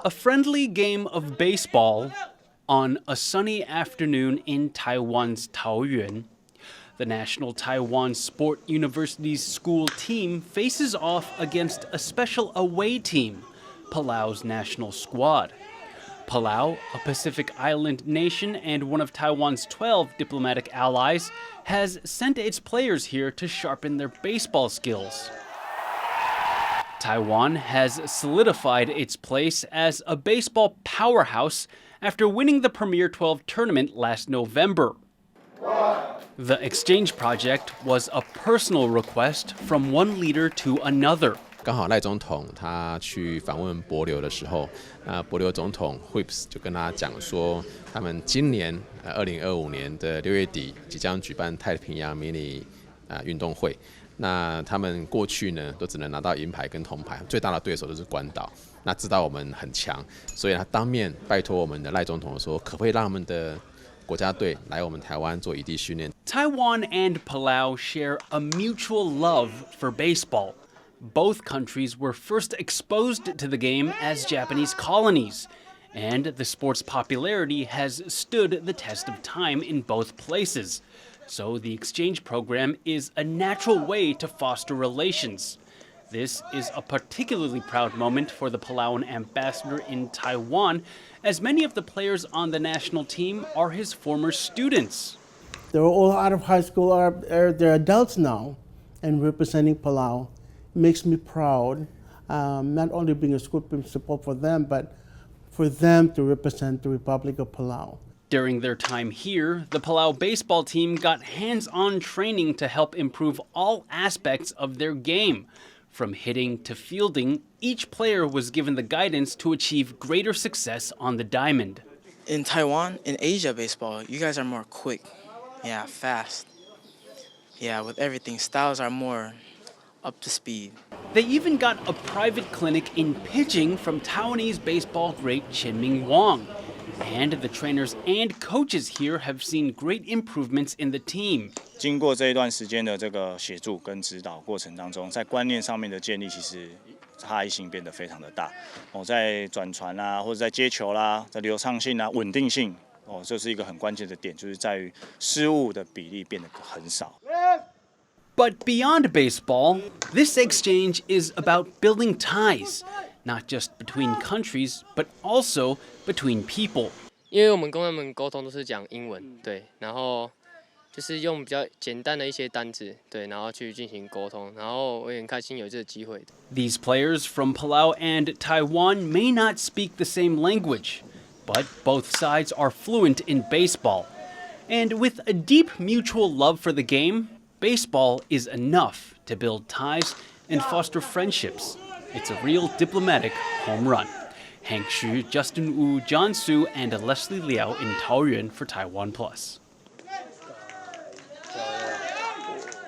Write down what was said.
A friendly game of baseball on a sunny afternoon in Taiwan's Taoyuan. The National Taiwan Sport University's school team faces off against a special away team, Palau's national squad. Palau, a Pacific island nation and one of Taiwan's 12 diplomatic allies, has sent its players here to sharpen their baseball skills. Taiwan has solidified its place as a baseball powerhouse after winning the Premier 12 tournament last November. The exchange project was a personal request from one leader to another. 刚好赖总统他去访问帛琉的时候，帛琉总统 Whips 就跟他讲说，他们今年2025年的6月底即将举办太平洋迷你运动会。那他们过去呢都只能拿到银牌跟铜牌，最大的对手就是关岛。那知道我们很强，所以他当面拜托我们的赖总统说，可不可以让他们的国家队来我们台湾做异地训练。Taiwan and Palau share a mutual love for baseball. Both countries were first exposed to the game as Japanese colonies, and the sport's popularity has stood the test of time in both places. So the exchange program is a natural way to foster relations. This is a particularly proud moment for the Palauan ambassador in Taiwan, as many of the players on the national team are his former students. They're all out of high school, they're adults now, and representing Palau makes me proud, not only being a school principal for them, but for them to represent the Republic of Palau. During their time here, the Palau baseball team got hands-on training to help improve all aspects of their game. From hitting to fielding, each player was given the guidance to achieve greater success on the diamond. In Taiwan, in Asia baseball, you guys are more quick. Yeah, fast. Yeah, with everything, styles are more up to speed. They even got a private clinic in pitching from Taiwanese baseball great Chin-Ming Wong. And the trainers and coaches here have seen great improvements in the team. 经过这一段时间的这个协助跟指导过程当中，在观念上面的建立，其实差异性变得非常的大。在转传啊，或者在接球啦，在流畅性啊、稳定性，这是一个很关键的点，就是在于失误的比例变得很少。But beyond baseball, this exchange is about building ties, not just between countries, but also between people. 因为我们跟他们沟通都是讲英文，对，然后就是用比较简单的一些单字，对，然后去进行沟通，然后我也很开心有这个机会。These players from Palau and Taiwan may not speak the same language, but both sides are fluent in baseball. And with a deep mutual love for the game, baseball is enough to build ties and foster friendships. It's a real diplomatic home run. Hank Xu, Justin Wu, John Su, and Leslie Liao in Taoyuan for Taiwan Plus.